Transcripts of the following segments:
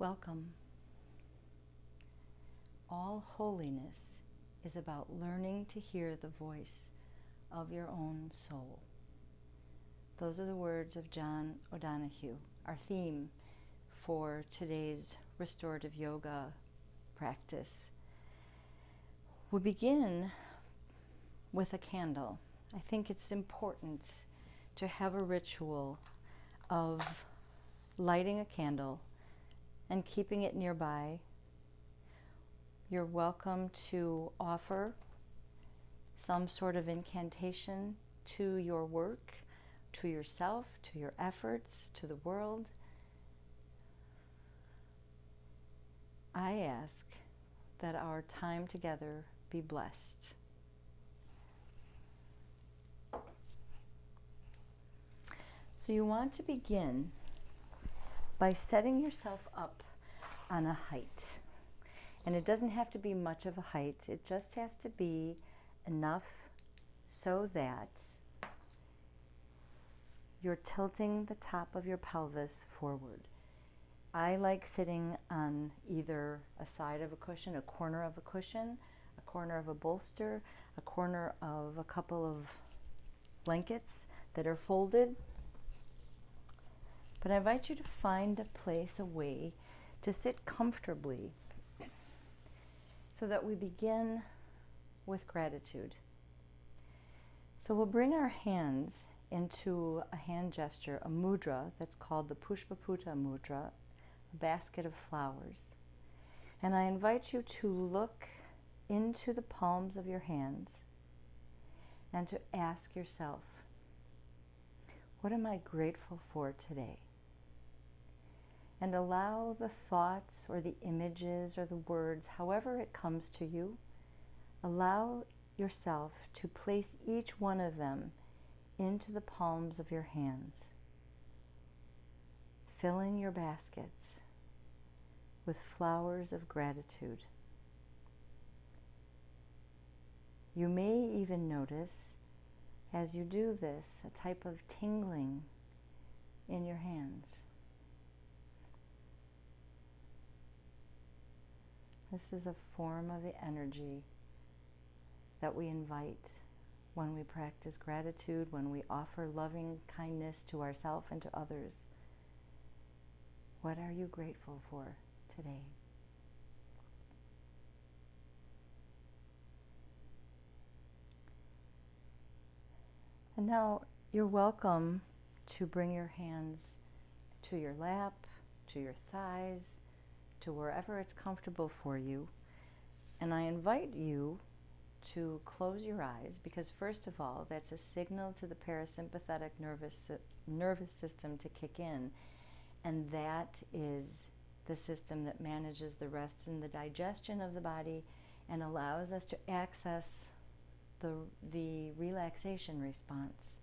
Welcome. All holiness is about learning to hear the voice of your own soul. Those are the words of John O'Donohue, our theme for today's restorative yoga practice. We begin with a candle. I think it's important to have a ritual of lighting a candle and keeping it nearby. You're welcome to offer some sort of incantation to your work, to yourself, to your efforts, to the world. I ask that our time together be blessed. So you want to begin by setting yourself up on a height. And it doesn't have to be much of a height. It just has to be enough so that you're tilting the top of your pelvis forward. I like sitting on either a side of a cushion, a corner of a cushion, a corner of a bolster, a corner of a couple of blankets that are folded. But I invite you to find a place, a way to sit comfortably so that we begin with gratitude. So we'll bring our hands into a hand gesture, a mudra that's called the Pushpaputa mudra, a basket of flowers. And I invite you to look into the palms of your hands and to ask yourself, what am I grateful for today? And allow the thoughts or the images or the words, however it comes to you, allow yourself to place each one of them into the palms of your hands, filling your baskets with flowers of gratitude. You may even notice, as you do this, a type of tingling in your hands. This is a form of the energy that we invite when we practice gratitude, when we offer loving kindness to ourselves and to others. What are you grateful for today? And now you're welcome to bring your hands to your lap, to your thighs, to wherever it's comfortable for you. And I invite you to close your eyes because, first of all, that's a signal to the parasympathetic nervous system to kick in. And that is the system that manages the rest and the digestion of the body and allows us to access the relaxation response,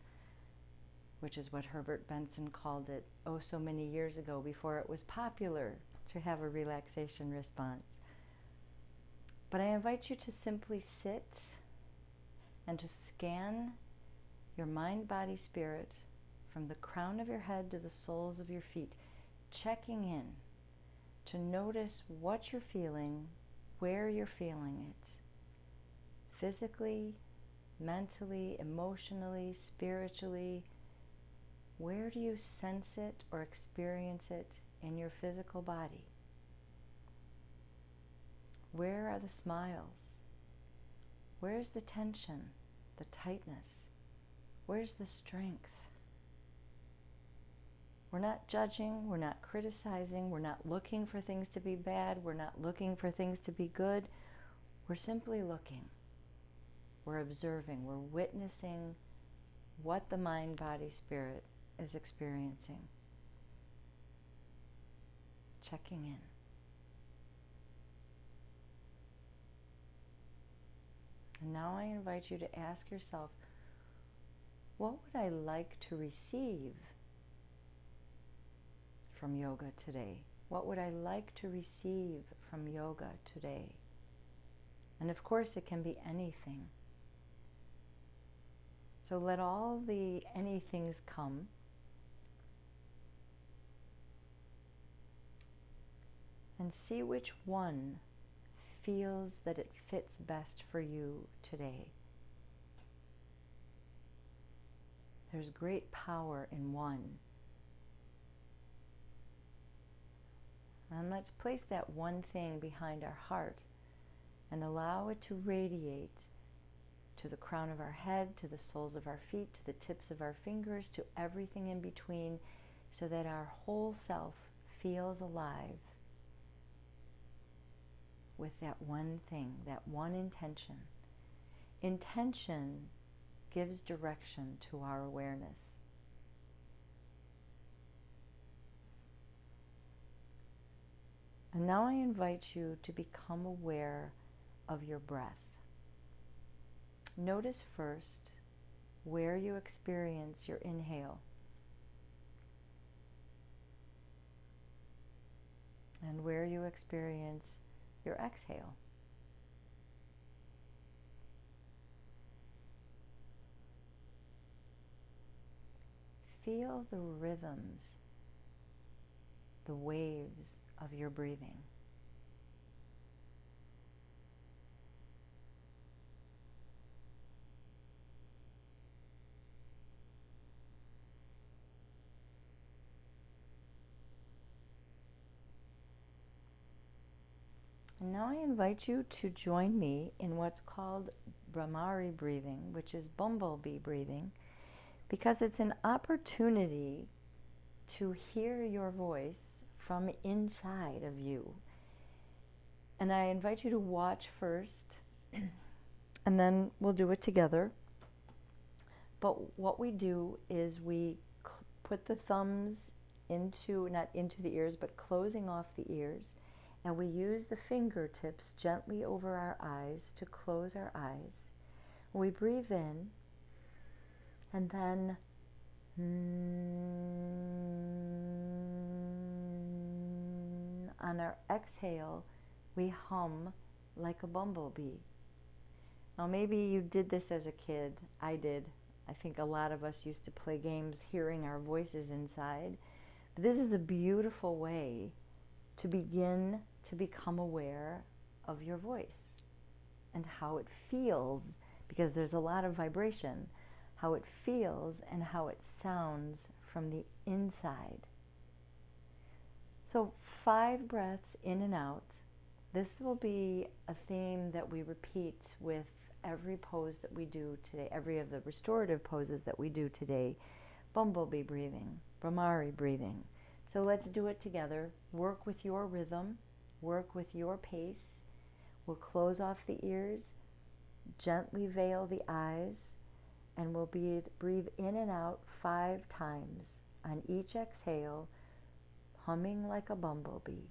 which is what Herbert Benson called it oh so many years ago before it was popular to have a relaxation response. But I invite you to simply sit and to scan your mind, body, spirit from the crown of your head to the soles of your feet, checking in to notice what you're feeling, where you're feeling it, physically, mentally, emotionally, spiritually. Where do you sense it or experience it in your physical body? Where are the smiles? Where's the tension, the tightness? Where's the strength? We're not judging, we're not criticizing, we're not looking for things to be bad, we're not looking for things to be good. We're simply looking. We're observing, we're witnessing what the mind, body, spirit is experiencing. Checking in. And now I invite you to ask yourself, what would I like to receive from yoga today? What would I like to receive from yoga today? And of course, it can be anything. So let all the anythings come. and see which one feels that it fits best for you today. There's great power in one. And let's place that one thing behind our heart and allow it to radiate to the crown of our head, to the soles of our feet, to the tips of our fingers, to everything in between, so that our whole self feels alive with that one thing, that one intention. Intention gives direction to our awareness. And now I invite you to become aware of your breath. Notice first where you experience your inhale and where you experience your exhale. Feel the rhythms, the waves of your breathing. And now I invite you to join me in what's called Brahmari breathing, which is bumblebee breathing, because it's an opportunity to hear your voice from inside of you. And I invite you to watch first, and then we'll do it together. But what we do is we put the thumbs into, not into the ears, but closing off the ears, and we use the fingertips gently over our eyes to close our eyes. We breathe in, and then on our exhale, we hum like a bumblebee. Now maybe you did this as a kid. I did. I think a lot of us used to play games hearing our voices inside. But this is a beautiful way to begin to become aware of your voice and how it feels, because there's a lot of vibration, how it feels and how it sounds from the inside. So 5 breaths in and out. This will be a theme that we repeat with every pose that we do today, every of the restorative poses that we do today. Bumblebee breathing, Brahmari breathing. So let's do it together. Work with your rhythm, work with your pace. We'll close off the ears, gently veil the eyes, and we'll breathe in and out 5 times. On each exhale, humming like a bumblebee.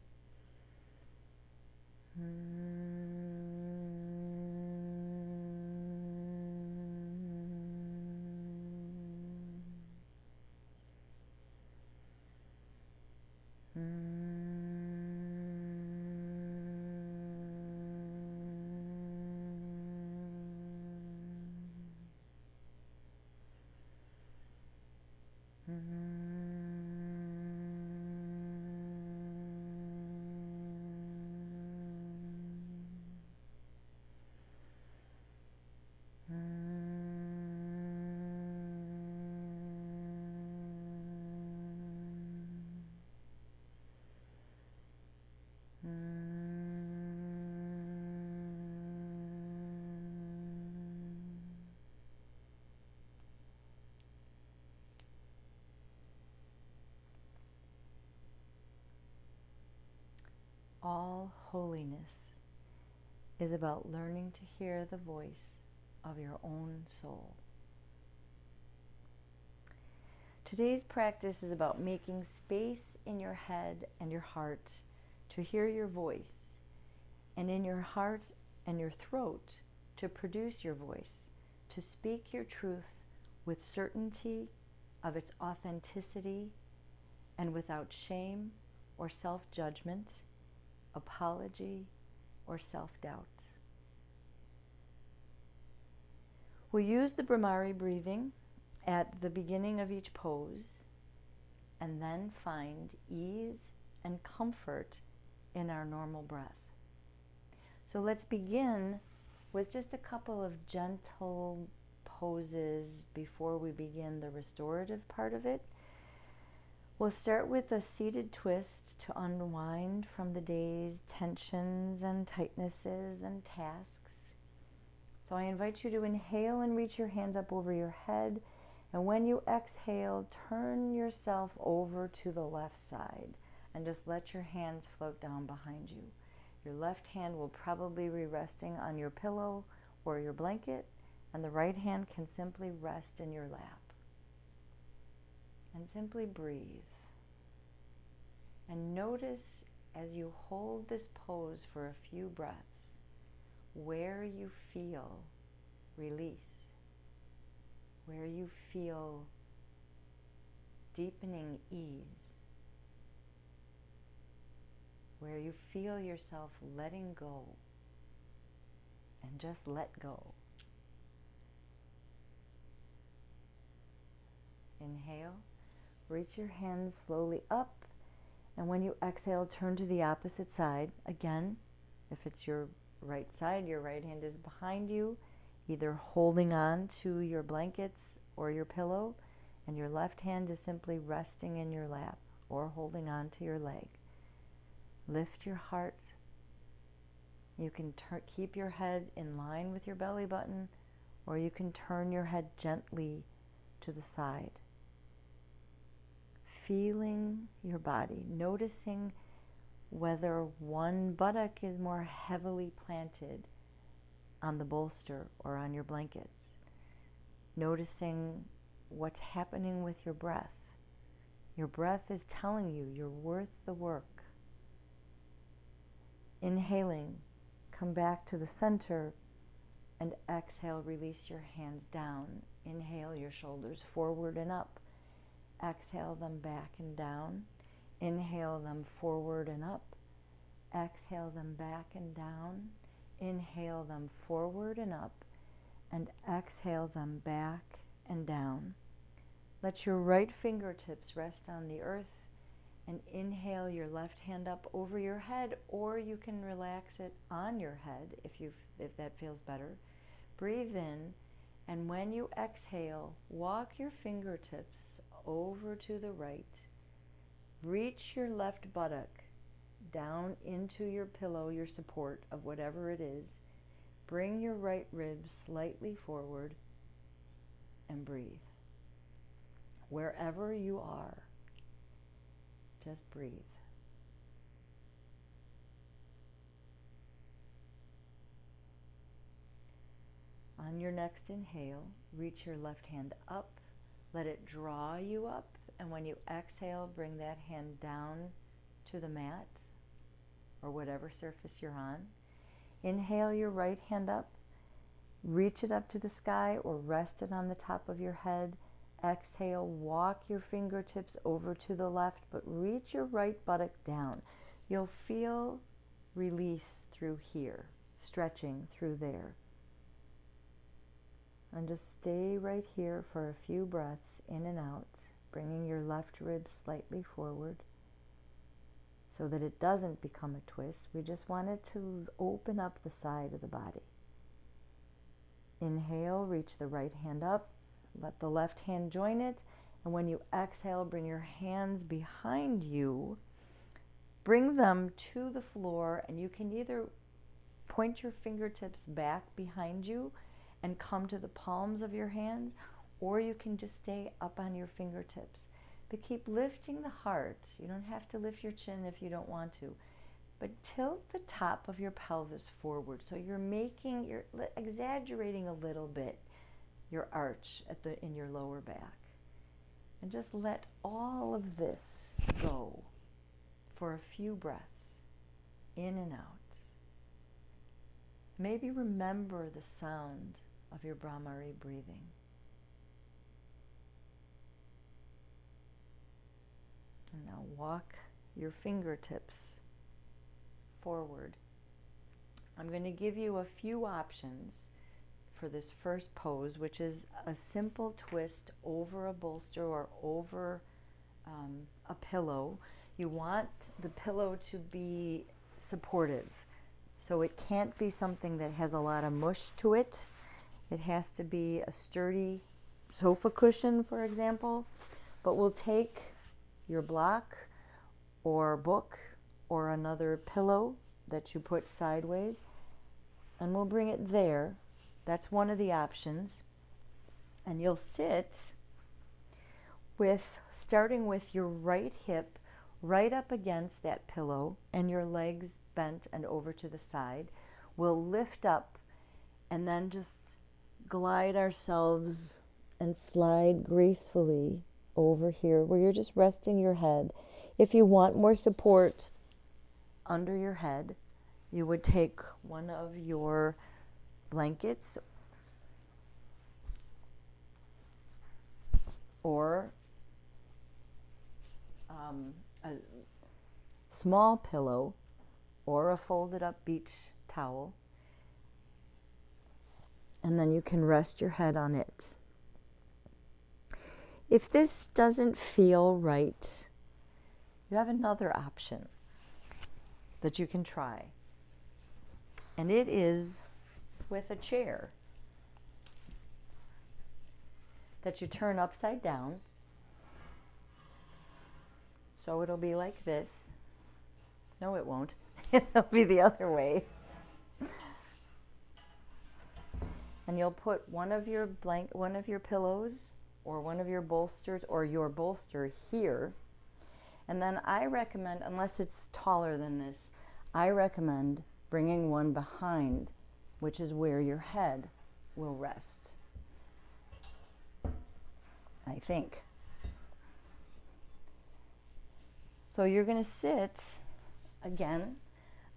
All holiness is about learning to hear the voice of your own soul. Today's practice is about making space in your head and your heart to hear your voice, and in your heart and your throat to produce your voice, to speak your truth with certainty of its authenticity and without shame or self-judgment, apology, or self-doubt. We'll use the Brahmari breathing at the beginning of each pose, and then find ease and comfort in our normal breath. So let's begin with just a couple of gentle poses before we begin the restorative part of it. We'll start with a seated twist to unwind from the day's tensions and tightnesses and tasks. So I invite you to inhale and reach your hands up over your head. And when you exhale, turn yourself over to the left side and just let your hands float down behind you. Your left hand will probably be resting on your pillow or your blanket, and the right hand can simply rest in your lap. And simply breathe. And notice as you hold this pose for a few breaths, where you feel release, where you feel deepening ease, where you feel yourself letting go, and just let go. Inhale, reach your hands slowly up, and when you exhale, turn to the opposite side. Again, if it's your right side, your right hand is behind you, either holding on to your blankets or your pillow, and your left hand is simply resting in your lap or holding on to your leg. Lift your heart. You can keep your head in line with your belly button, or you can turn your head gently to the side. Feeling your body, noticing whether one buttock is more heavily planted on the bolster or on your blankets. Noticing what's happening with your breath. Your breath is telling you you're worth the work. Inhaling, come back to the center, and exhale, release your hands down. Inhale your shoulders forward and up. Exhale them back and down. Inhale them forward and up. Exhale them back and down. Inhale them forward and up. And exhale them back and down. Let your right fingertips rest on the earth. And inhale your left hand up over your head, or you can relax it on your head if that feels better. Breathe in, and when you exhale, walk your fingertips over to the right. Reach your left buttock down into your pillow, your support of whatever it is. Bring your right ribs slightly forward and breathe. Wherever you are, just breathe. On your next inhale, reach your left hand up. Let it draw you up. And when you exhale, bring that hand down to the mat or whatever surface you're on. Inhale your right hand up. Reach it up to the sky or rest it on the top of your head. Exhale, walk your fingertips over to the left, but reach your right buttock down. You'll feel release through here, stretching through there. And just stay right here for a few breaths in and out, bringing your left rib slightly forward so that it doesn't become a twist. We just want it to open up the side of the body. Inhale, reach the right hand up. Let the left hand join it. And when you exhale, bring your hands behind you. Bring them to the floor, and you can either point your fingertips back behind you and come to the palms of your hands, or you can just stay up on your fingertips. But keep lifting the heart. You don't have to lift your chin if you don't want to. But tilt the top of your pelvis forward. So you're exaggerating a little bit your arch in your lower back. And just let all of this go for a few breaths, in and out. Maybe remember the sound of your Brahmari breathing. And now walk your fingertips forward. I'm going to give you a few options for this first pose, which is a simple twist over a bolster or over a pillow. You want the pillow to be supportive. So it can't be something that has a lot of mush to it. It has to be a sturdy sofa cushion, for example. But we'll take your block or book or another pillow that you put sideways, and we'll bring it there. That's one of the options. And you'll sit starting with your right hip right up against that pillow and your legs bent and over to the side. We'll lift up and then just glide ourselves and slide gracefully over here where you're just resting your head. If you want more support under your head, you would take one of your blankets or a small pillow or a folded up beach towel, and then you can rest your head on it. If this doesn't feel right, you have another option that you can try, and it is with a chair that you turn upside down. So it'll be like this. No, it won't. It'll be the other way. And you'll put one of your pillows or one of your bolsters or your bolster here. And then I recommend, unless it's taller than this, I recommend bringing one behind, which is where your head will rest, I think. So you're going to sit again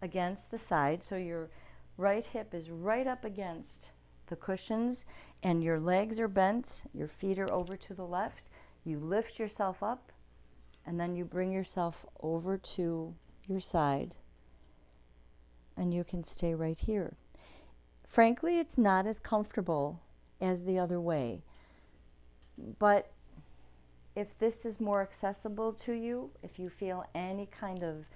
against the side. So your right hip is right up against the cushions and your legs are bent. Your feet are over to the left. You lift yourself up and then you bring yourself over to your side and you can stay right here. Frankly, it's not as comfortable as the other way, but if this is more accessible to you, if you feel any kind of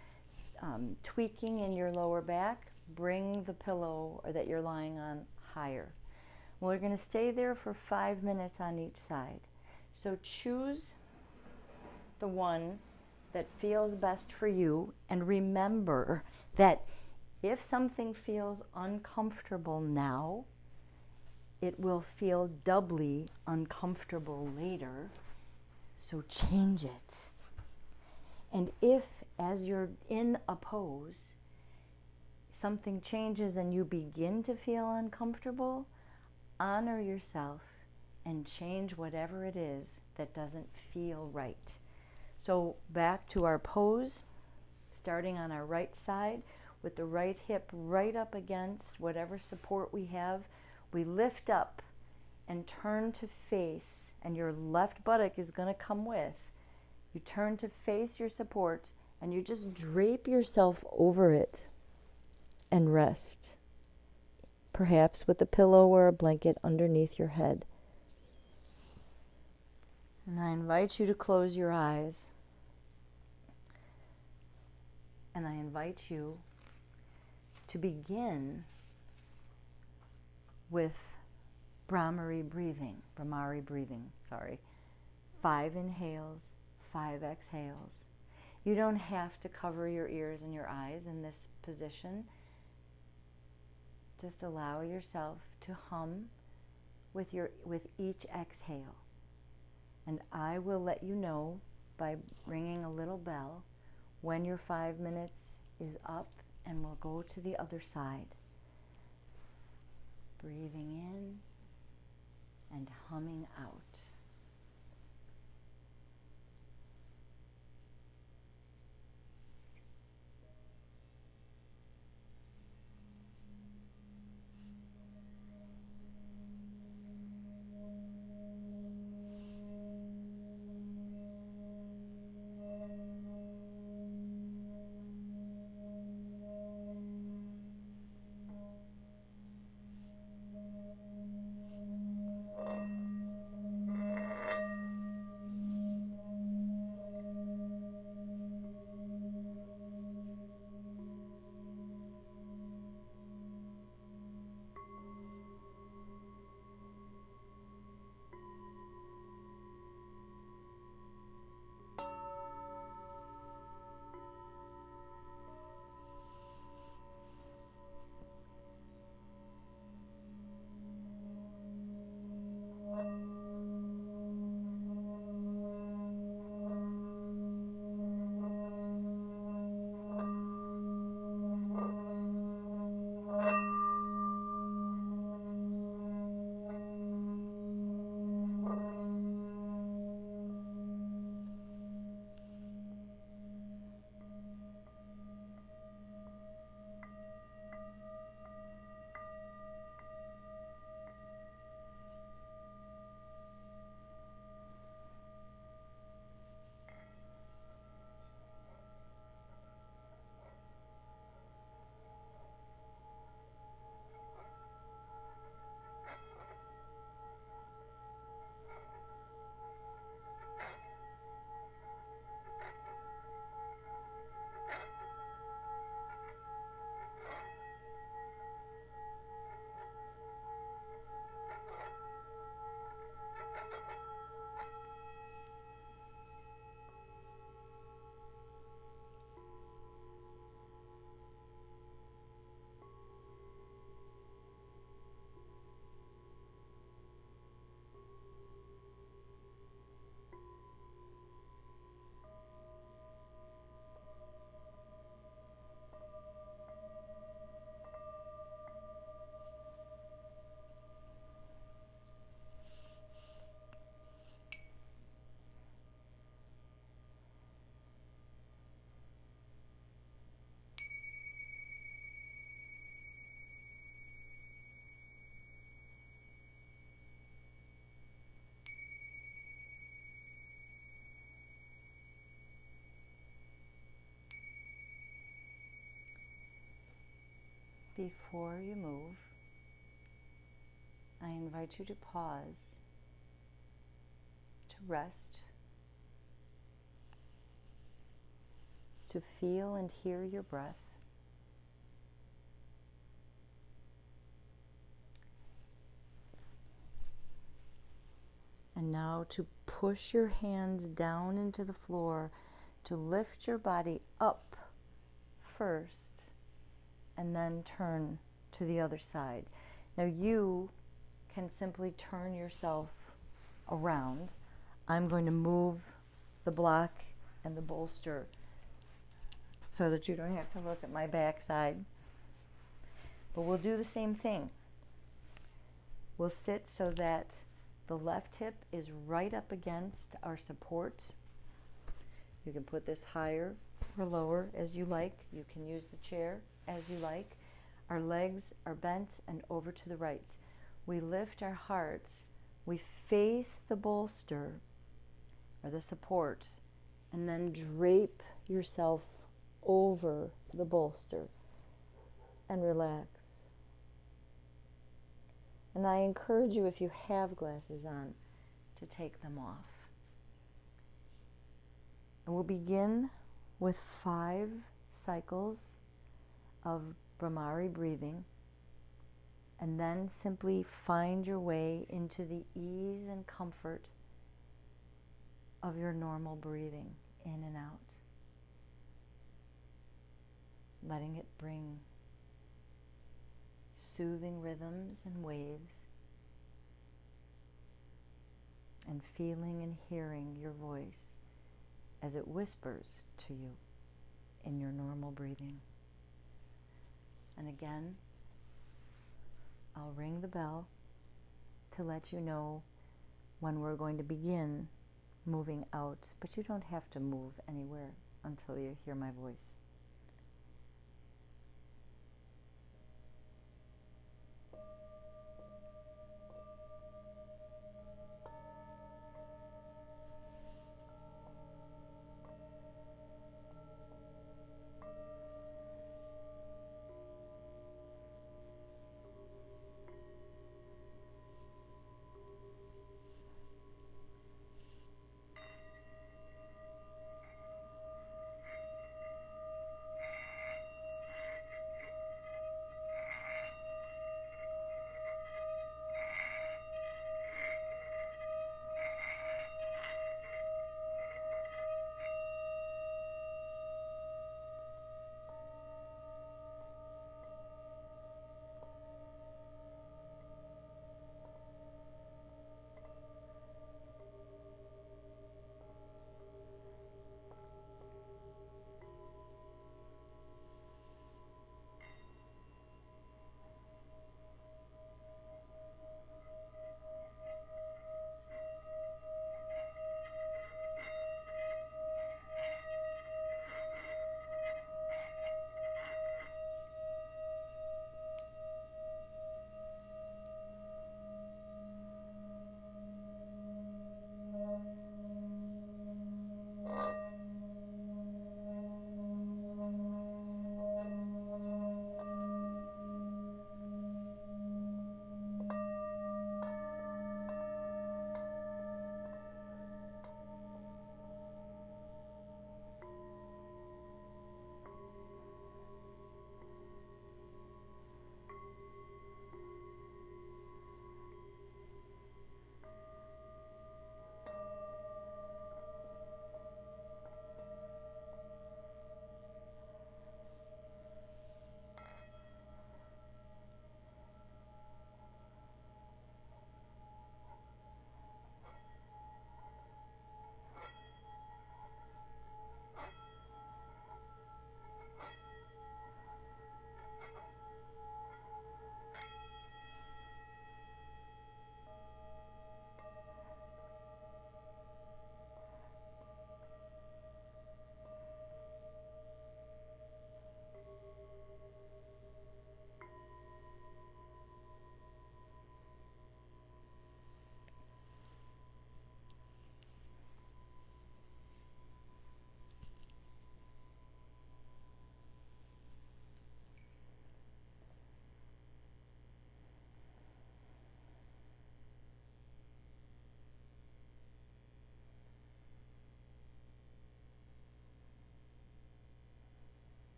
tweaking in your lower back, bring the pillow or that you're lying on higher. We're going to stay there for 5 minutes on each side. So choose the one that feels best for you, and remember that if something feels uncomfortable now, it will feel doubly uncomfortable later. So change it. And if, as you're in a pose, something changes and you begin to feel uncomfortable, honor yourself and change whatever it is that doesn't feel right. So back to our pose, starting on our right side with the right hip right up against whatever support we have. We lift up and turn to face, and your left buttock is going to come with. You turn to face your support, and you just drape yourself over it and rest, perhaps with a pillow or a blanket underneath your head. And I invite you to close your eyes, and I invite you to begin with Brahmari breathing. 5 inhales, 5 exhales. You don't have to cover your ears and your eyes in this position. Just allow yourself to hum with each exhale. And I will let you know by ringing a little bell when your 5 minutes is up, and we'll go to the other side. Breathing in and humming out. Before you move, I invite you to pause, to rest, to feel and hear your breath. And now to push your hands down into the floor, to lift your body up first, and then turn to the other side. Now you can simply turn yourself around. I'm going to move the block and the bolster so that you don't have to look at my backside. But we'll do the same thing. We'll sit so that the left hip is right up against our support. You can put this higher or lower as you like. You can use the chair as you like. Our legs are bent and over to the right. We lift our hearts. We face the bolster or the support, and then drape yourself over the bolster and relax. And I encourage you, if you have glasses on, to take them off. And we'll begin with 5 cycles of Brahmari breathing, and then simply find your way into the ease and comfort of your normal breathing in and out, letting it bring soothing rhythms and waves, and feeling and hearing your voice as it whispers to you in your normal breathing. And again, I'll ring the bell to let you know when we're going to begin moving out, but you don't have to move anywhere until you hear my voice.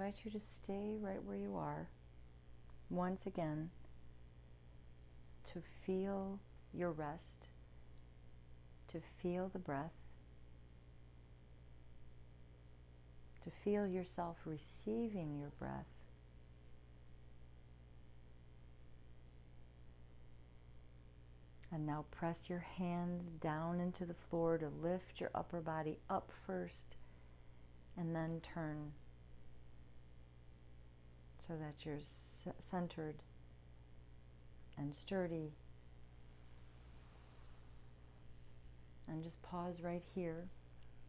invite you to stay right where you are. Once again, to feel your rest, to feel the breath, to feel yourself receiving your breath. And now press your hands down into the floor to lift your upper body up first, and then turn so that you're centered and sturdy. And just pause right here.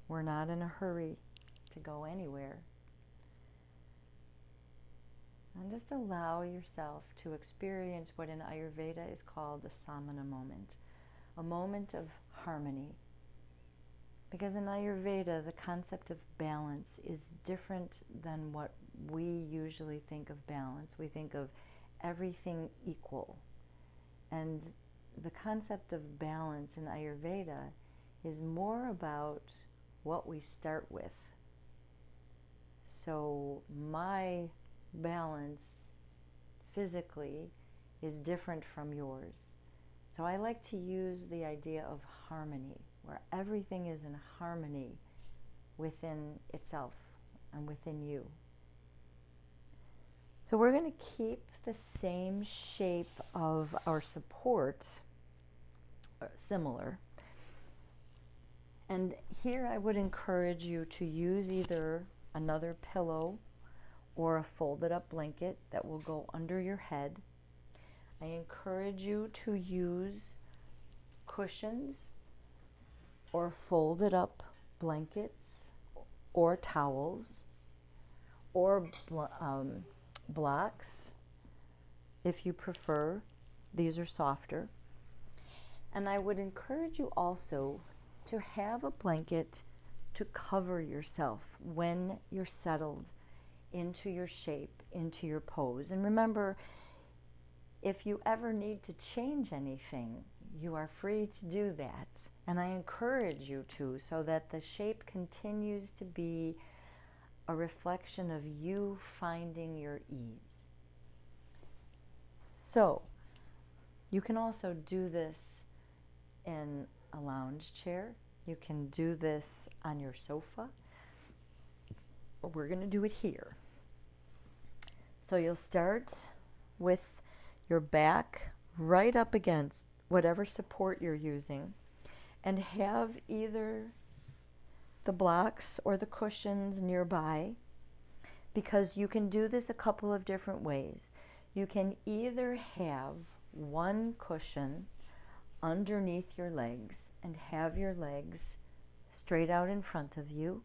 We're not in a hurry to go anywhere. And just allow yourself to experience what in Ayurveda is called the samana moment, a moment of harmony. Because in Ayurveda, the concept of balance is different than what we usually think of balance. We think of everything equal. And the concept of balance in Ayurveda is more about what we start with. So my balance physically is different from yours. So I like to use the idea of harmony, where everything is in harmony within itself and within you. So we're going to keep the same shape of our support, similar. And here I would encourage you to use either another pillow or a folded up blanket that will go under your head. I encourage you to use cushions or folded up blankets or towels or blocks if you prefer. These are softer. And I would encourage you also to have a blanket to cover yourself when you're settled into your shape, into your pose. And remember, if you ever need to change anything, you are free to do that. And I encourage you to, so that the shape continues to be a reflection of you finding your ease. So, you can also do this in a lounge chair. You can do this on your sofa. We're going to do it here. So you'll start with your back right up against whatever support you're using, and have either the blocks or the cushions nearby, because you can do this a couple of different ways. You can either have one cushion underneath your legs and have your legs straight out in front of you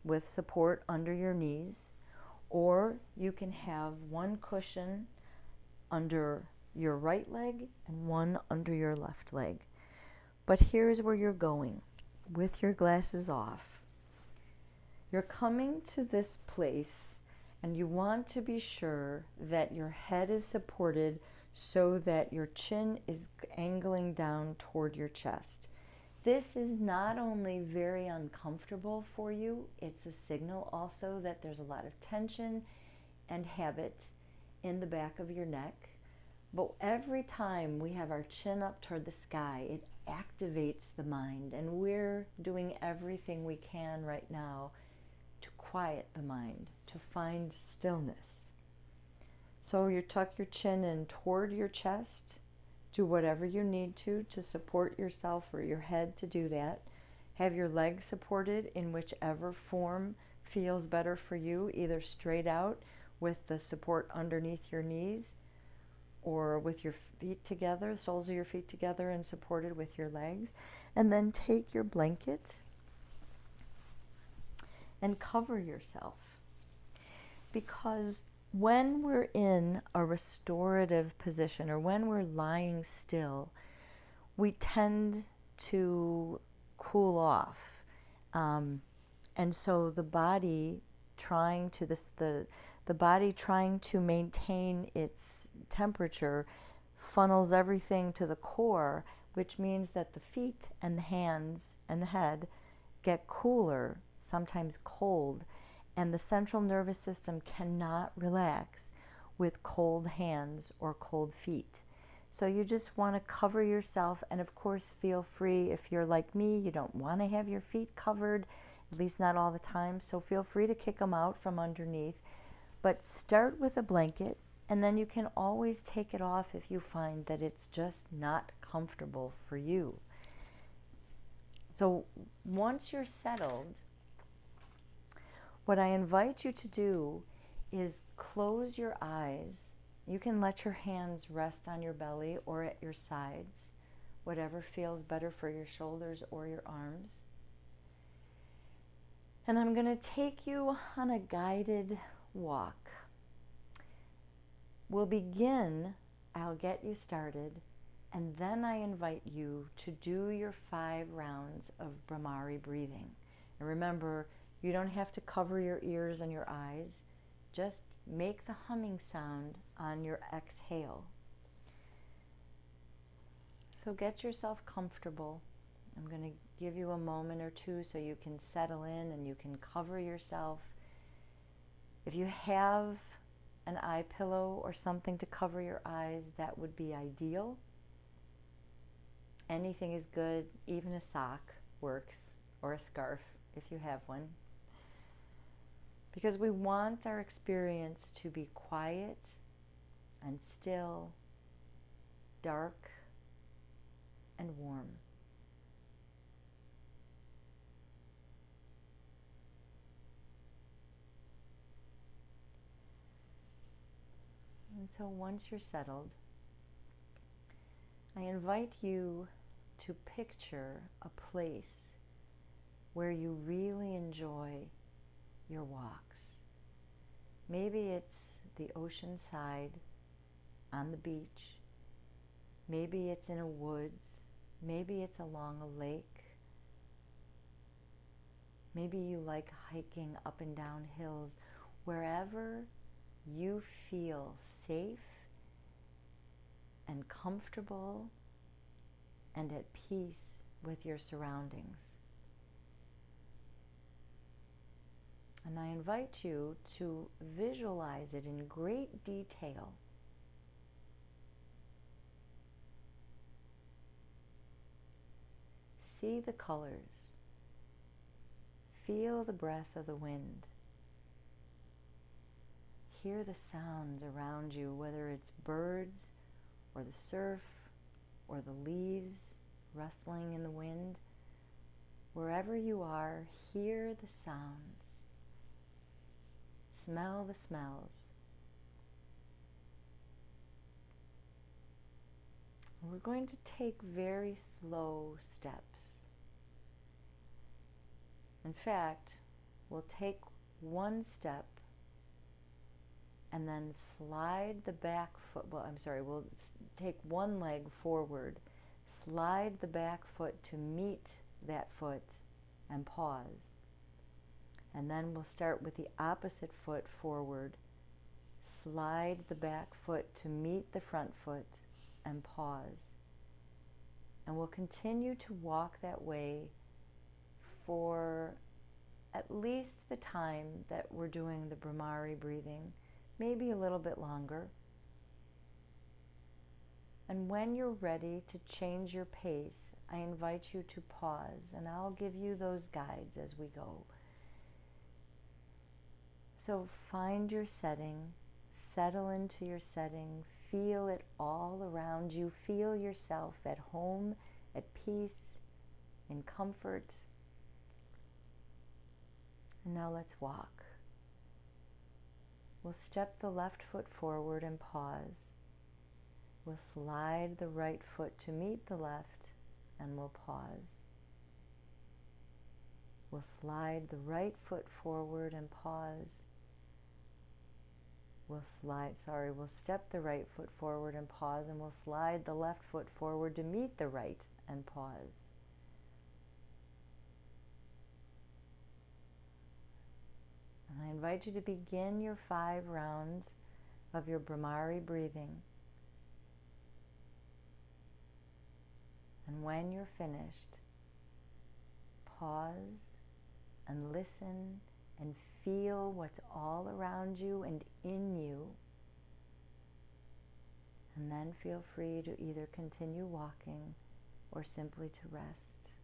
with support under your knees, or you can have one cushion under your right leg and one under your left leg. But here's where you're going with your glasses off. You're coming to this place and you want to be sure that your head is supported so that your chin is angling down toward your chest. This is not only very uncomfortable for you, it's a signal also that there's a lot of tension and habit in the back of your neck. But every time we have our chin up toward the sky, it activates the mind, and we're doing everything we can right now to quiet the mind, to find stillness. So you tuck your chin in toward your chest. Do whatever you need to support yourself or your head to do that. Have your legs supported in whichever form feels better for you, either straight out with the support underneath your knees, or with your feet together, the soles of your feet together and supported with your legs. And then take your blanket and cover yourself. Because when we're in a restorative position, or when we're lying still, we tend to cool off. And so the body trying to maintain its temperature funnels everything to the core, which means that the feet and the hands and the head get cooler, sometimes cold, And the central nervous system cannot relax with cold hands or cold feet. So you just want to cover yourself, and of course feel free, if you're like me, you don't want to have your feet covered, at least not all the time, so feel free to kick them out from underneath. But start with a blanket, and then you can always take it off if you find that it's just not comfortable for you. So once you're settled, what I invite you to do is close your eyes. You can let your hands rest on your belly or at your sides, whatever feels better for your shoulders or your arms. And I'm going to take you on a guided walk. We'll begin, I'll get you started, and then I invite you to do your 5 rounds of Brahmari breathing. And remember, you don't have to cover your ears and your eyes. Just make the humming sound on your exhale. So get yourself comfortable. I'm going to give you a moment or two so you can settle in and you can cover yourself. If you have an eye pillow or something to cover your eyes, that would be ideal. Anything is good, even a sock works, or a scarf if you have one. Because we want our experience to be quiet and still, dark and warm. And so once you're settled, I invite you to picture a place where you really enjoy your walks. Maybe it's the ocean side on the beach. Maybe it's in a woods. Maybe it's along a lake. Maybe you like hiking up and down hills. Wherever you feel safe and comfortable and at peace with your surroundings. And I invite you to visualize it in great detail. See the colors. Feel the breath of the wind. Hear the sounds around you, whether it's birds or the surf or the leaves rustling in the wind. Wherever you are, hear the sounds. Smell the smells. We're going to take very slow steps. In fact, we'll take one step and then slide the back foot, we'll take one leg forward, slide the back foot to meet that foot and pause. And then we'll start with the opposite foot forward, slide the back foot to meet the front foot and pause. And we'll continue to walk that way for at least the time that we're doing the Brahmari breathing, maybe a little bit longer. And when you're ready to change your pace, I invite you to pause, and I'll give you those guides as we go. So find your setting, settle into your setting, feel it all around you, feel yourself at home, at peace, in comfort. And now let's walk. We'll step the left foot forward and pause. We'll slide the right foot to meet the left and we'll pause. We'll slide the right foot forward and pause. We'll step the right foot forward and pause, and we'll slide the left foot forward to meet the right and pause. And I invite you to begin your 5 rounds of your Brahmari breathing. And when you're finished, pause and listen and feel what's all around you and in you. And then feel free to either continue walking or simply to rest.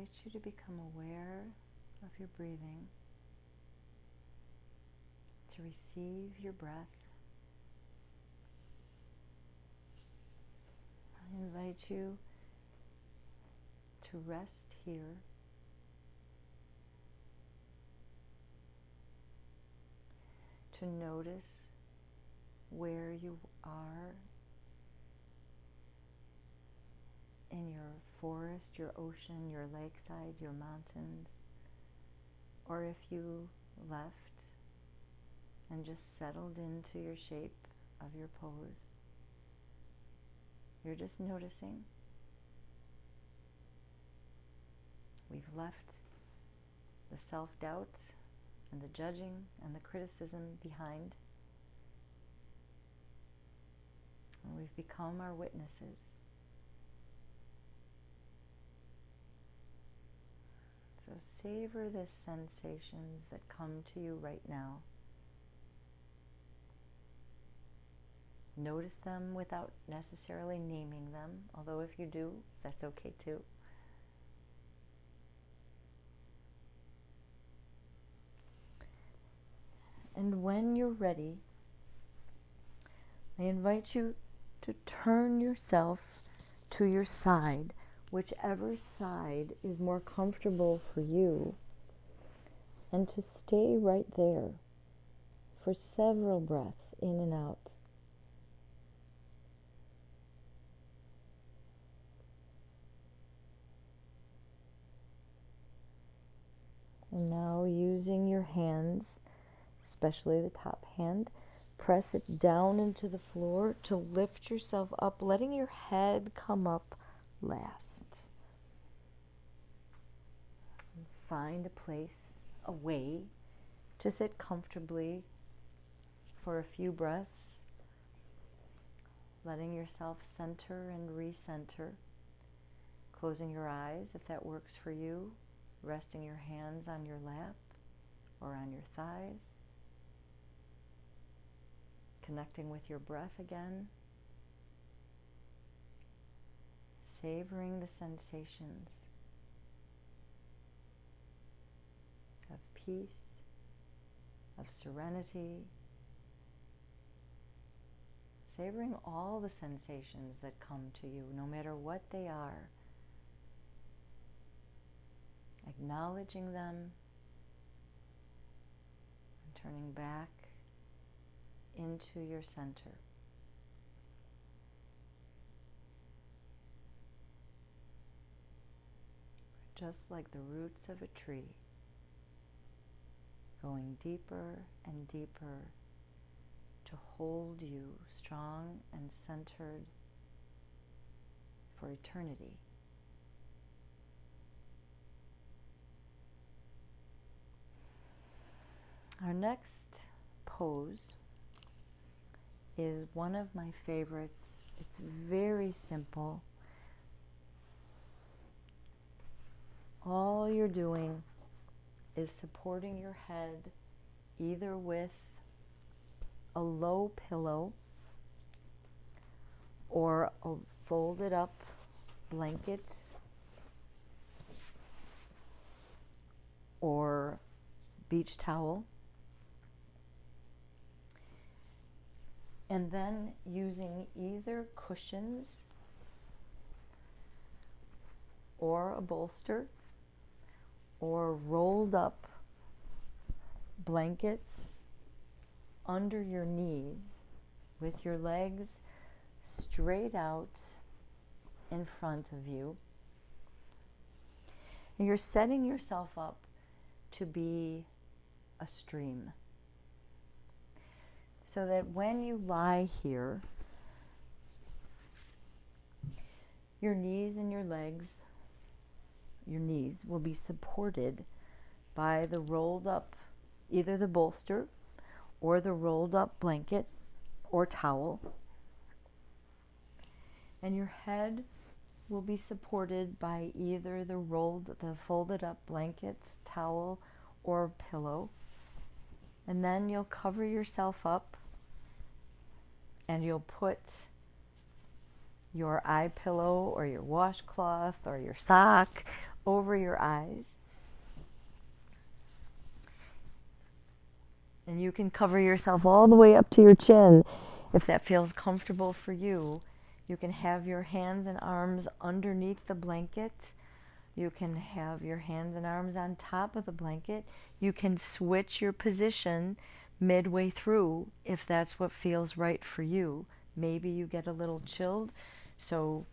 invite you to become aware of your breathing, to receive your breath. I invite you to rest here, to notice where you are in your forest, your ocean, your lakeside, your mountains, or if you left and just settled into your shape of your pose. You're just noticing. We've left the self-doubt and the judging and the criticism behind. And we've become our witnesses. So savor the sensations that come to you right now. Notice them without necessarily naming them, although if you do, that's okay too. And when you're ready, I invite you to turn yourself to your side, whichever side is more comfortable for you, and to stay right there for several breaths in and out. And now using your hands, especially the top hand, press it down into the floor to lift yourself up, letting your head come up last. And find a place, a way to sit comfortably for a few breaths, letting yourself center and recenter, closing your eyes if that works for you, resting your hands on your lap or on your thighs, connecting with your breath again, savoring the sensations of peace, of serenity, savoring all the sensations that come to you, no matter what they are, acknowledging them and turning back into your center. Just like the roots of a tree, going deeper and deeper to hold you strong and centered for eternity. Our next pose is one of my favorites. It's very simple. All you're doing is supporting your head either with a low pillow or a folded up blanket or beach towel. And then using either cushions or a bolster or rolled up blankets under your knees with your legs straight out in front of you. And you're setting yourself up to be a stream, so that when you lie here, your knees and your legs, your knees will be supported by the rolled up, either the bolster or the rolled up blanket or towel. And your head will be supported by either the folded up blanket, towel, or pillow. And then you'll cover yourself up and you'll put your eye pillow or your washcloth or your sock over your eyes. And you can cover yourself all the way up to your chin if that feels comfortable for you. You can have your hands and arms underneath the blanket. You can have your hands and arms on top of the blanket. You can switch your position midway through if that's what feels right for you. Maybe you get a little chilled, so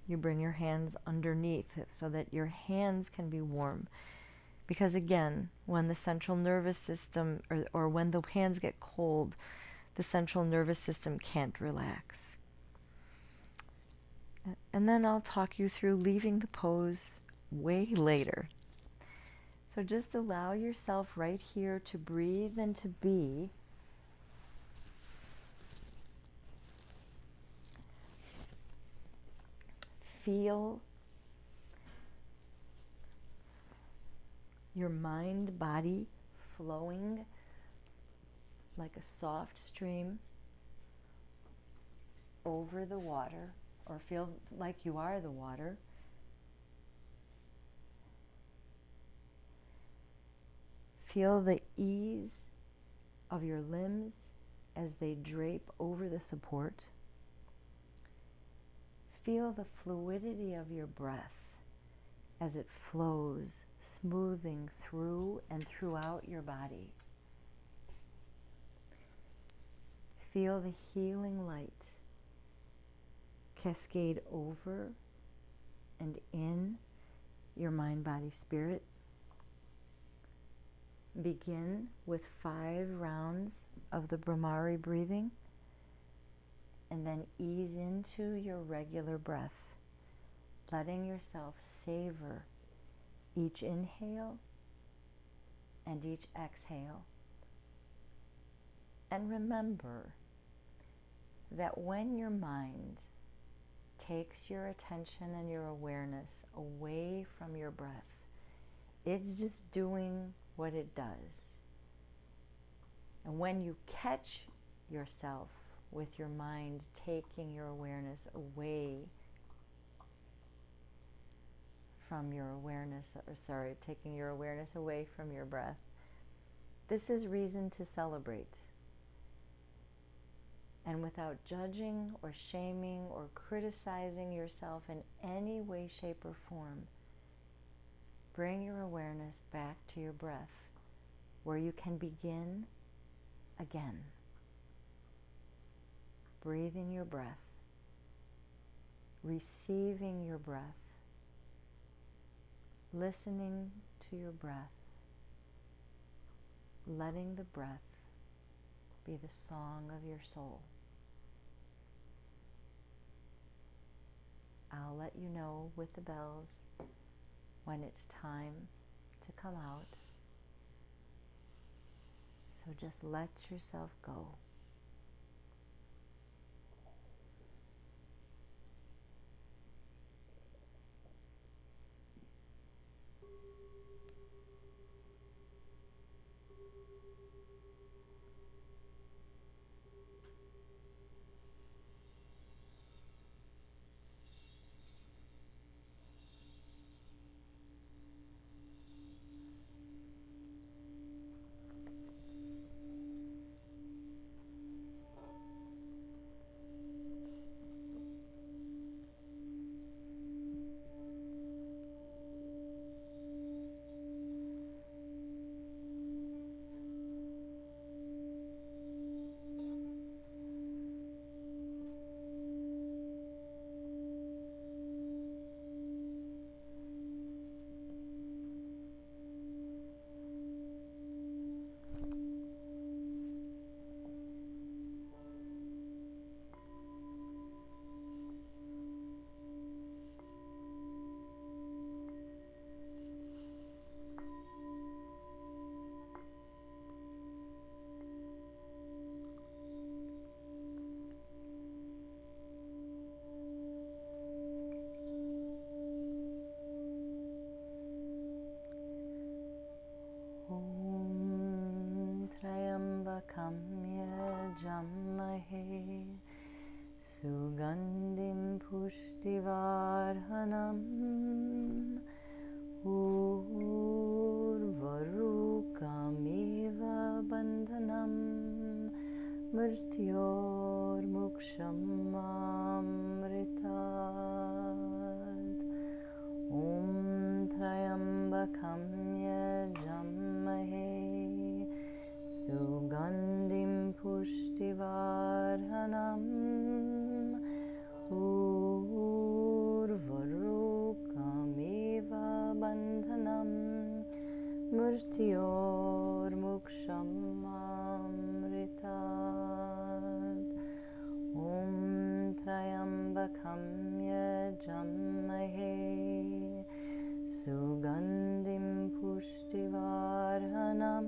you bring your hands underneath so that your hands can be warm. Because again, when the central nervous system, or when the hands get cold, the central nervous system can't relax. And then I'll talk you through leaving the pose way later. So just allow yourself right here to breathe and to be. Feel your mind-body flowing like a soft stream over the water, or feel like you are the water. Feel the ease of your limbs as they drape over the support. Feel the fluidity of your breath as it flows, smoothing through and throughout your body. Feel the healing light cascade over and in your mind, body, spirit. Begin with 5 rounds of the Brahmari breathing, and then ease into your regular breath, letting yourself savor each inhale and each exhale. And remember that when your mind takes your attention and your awareness away from your breath, it's just doing what it does. And when you catch yourself with your mind taking your awareness away from your awareness, taking your awareness away from your breath, this is reason to celebrate. And without judging or shaming or criticizing yourself in any way, shape, or form, bring your awareness back to your breath, where you can begin again. Breathing your breath, receiving your breath, listening to your breath, letting the breath be the song of your soul. I'll let you know with the bells when it's time to come out. So just let yourself go. Jammahe Sugandim Pushtivardhanam Urvarukamiva bandhanam mrityormuksham amritat. Om Trayambakam yajammahe Sugandhim pushtivarhanam Urvarukamiva bandhanam mrityormuksham amritat. Om Trayambakam yajammahe Sugandhim pushtivarhanam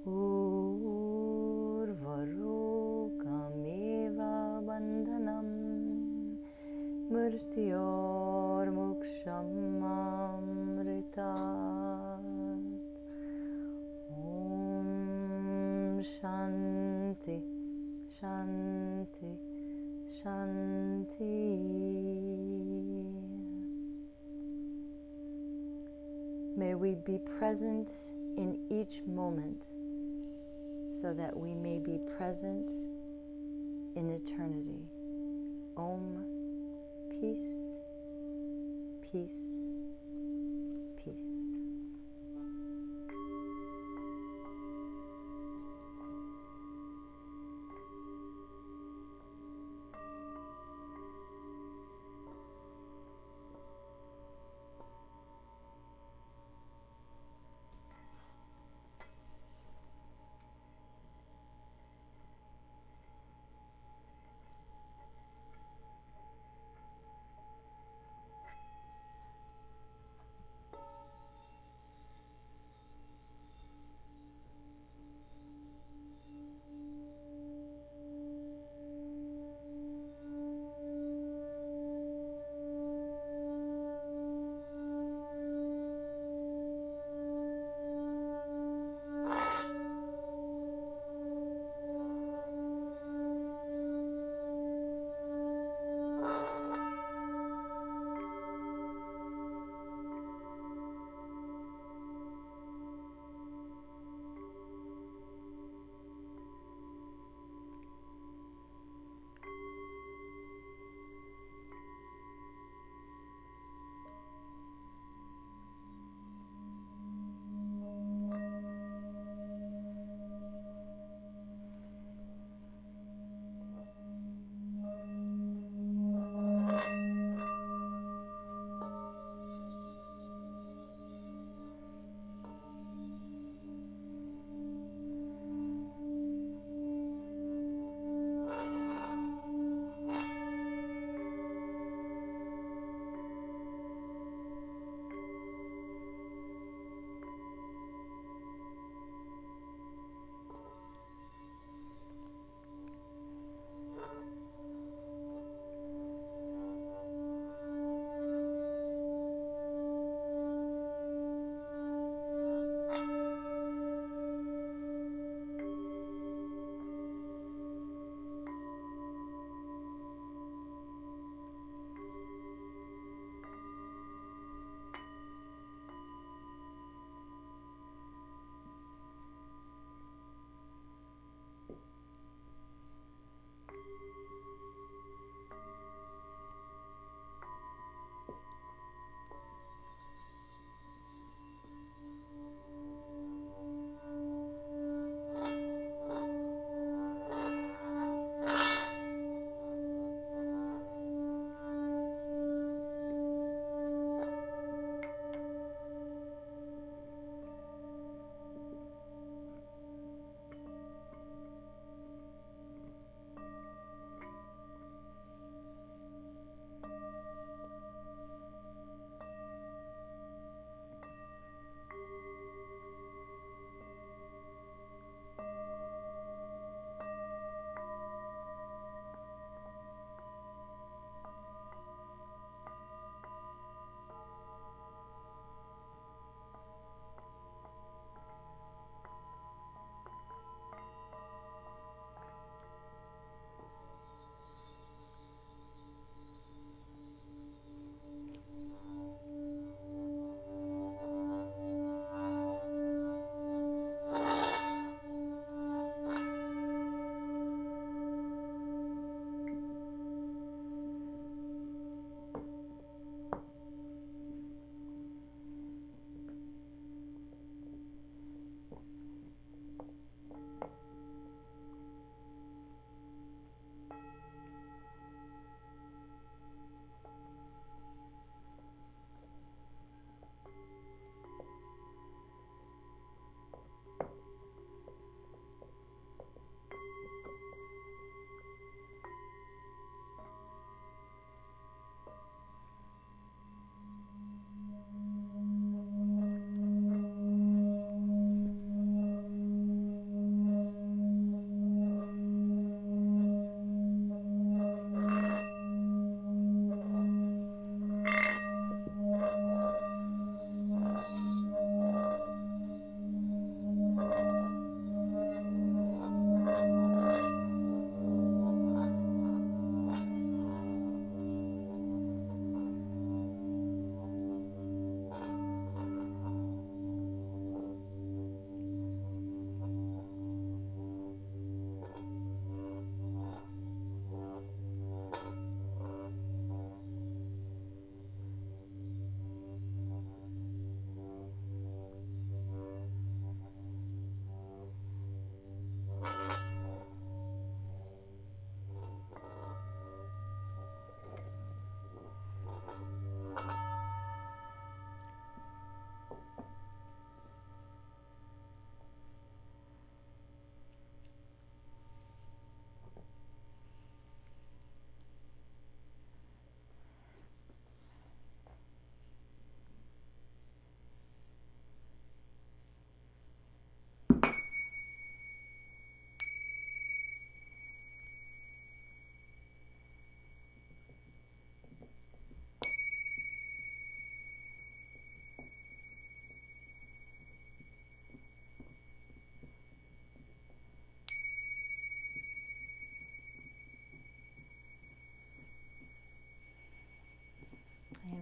Urvarukamiva bandhanam mrityormuksham amritat. Om Shanti Shanti Shanti. May we be present in each moment so that we may be present in eternity. Om, peace, peace, peace.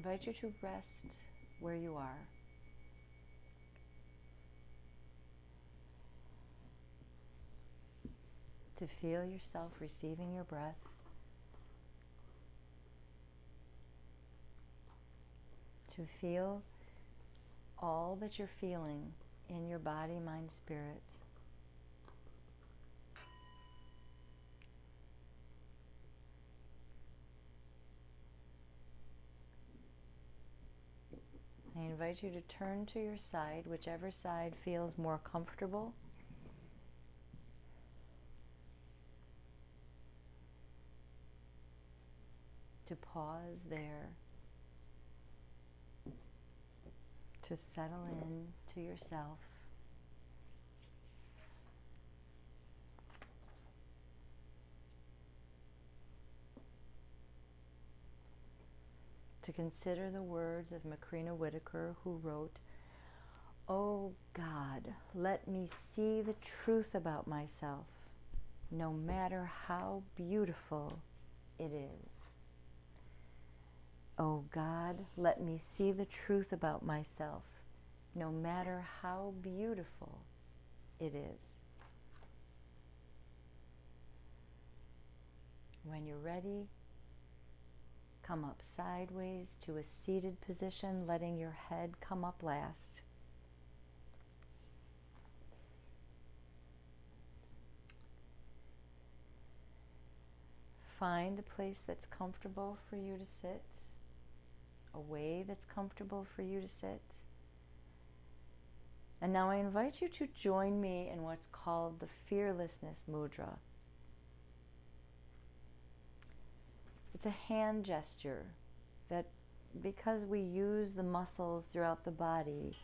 invite you to rest where you are. To feel yourself receiving your breath. To feel all that you're feeling in your body, mind, spirit. I invite you to turn to your side, whichever side feels more comfortable. To pause there. To settle in to yourself. To consider the words of Macrina Whitaker, who wrote, "Oh God, let me see the truth about myself, no matter how beautiful it is." Oh God, let me see the truth about myself, no matter how beautiful it is. When you're ready, come up sideways to a seated position, letting your head come up last. Find a place that's comfortable for you to sit, a way that's comfortable for you to sit. And now I invite you to join me in what's called the Fearlessness Mudra. It's a hand gesture that, because we use the muscles throughout the body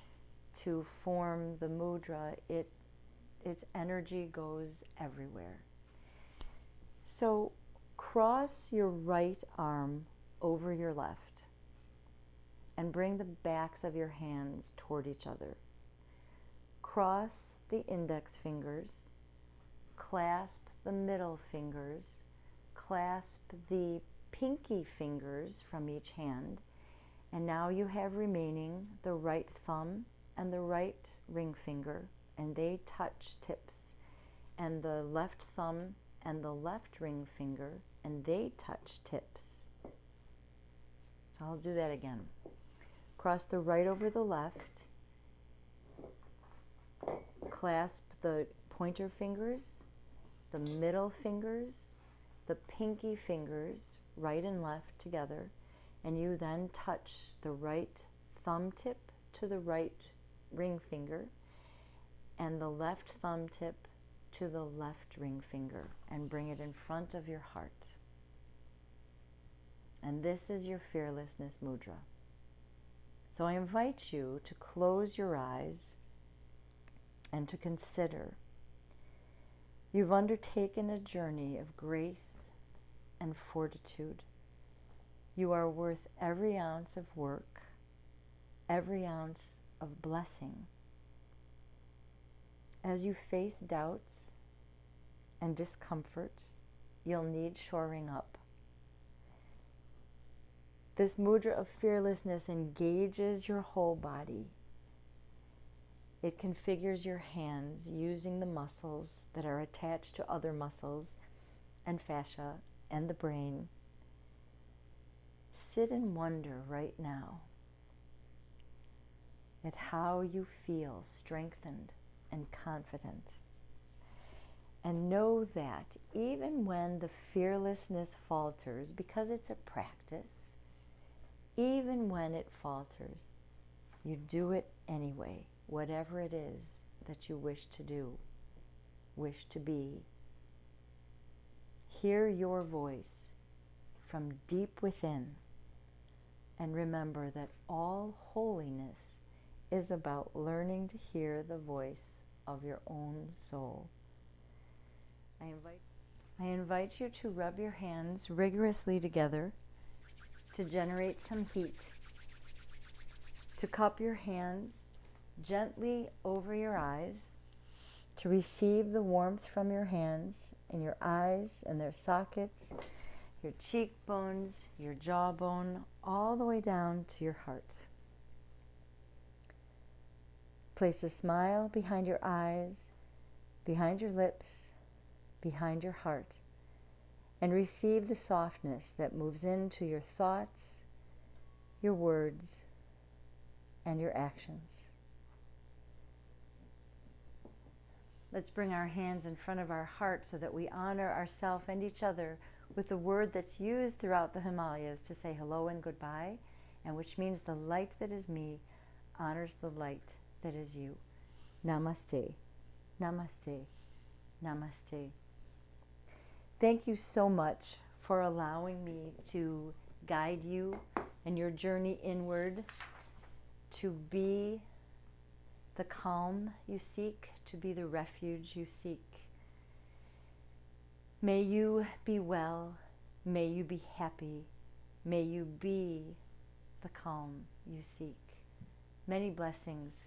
to form the mudra, its energy goes everywhere. So cross your right arm over your left and bring the backs of your hands toward each other. Cross the index fingers, clasp the middle fingers, clasp the pinky fingers from each hand, and now you have remaining the right thumb and the right ring finger, and they touch tips, and the left thumb and the left ring finger, and they touch tips. So I'll do that again. Cross the right over the left, clasp the pointer fingers, the middle fingers, the pinky fingers, right and left together, and you then touch the right thumb tip to the right ring finger and the left thumb tip to the left ring finger, and bring it in front of your heart. And this is your Fearlessness Mudra. So I invite you to close your eyes and to consider you've undertaken a journey of grace and fortitude. You are worth every ounce of work, every ounce of blessing. As you face doubts and discomforts, you'll need shoring up. This mudra of fearlessness engages your whole body. It configures your hands using the muscles that are attached to other muscles and fascia and the brain. Sit and wonder right now at how you feel strengthened and confident. And know that even when the fearlessness falters, because it's a practice, even when it falters, you do it anyway, whatever it is that you wish to do, wish to be. Hear your voice from deep within, and remember that all holiness is about learning to hear the voice of your own soul. I invite you to rub your hands rigorously together to generate some heat. To cup your hands gently over your eyes, to receive the warmth from your hands in your eyes and their sockets, your cheekbones, your jawbone, all the way down to your heart. Place a smile behind your eyes, behind your lips, behind your heart, and receive the softness that moves into your thoughts, your words, and your actions. Let's bring our hands in front of our heart so that we honor ourselves and each other with the word that's used throughout the Himalayas to say hello and goodbye, and which means the light that is me honors the light that is you. Namaste, namaste, namaste. Thank you so much for allowing me to guide you in your journey inward, to be the calm you seek, to be the refuge you seek. May you be well, may you be happy, may you be the calm you seek. Many blessings.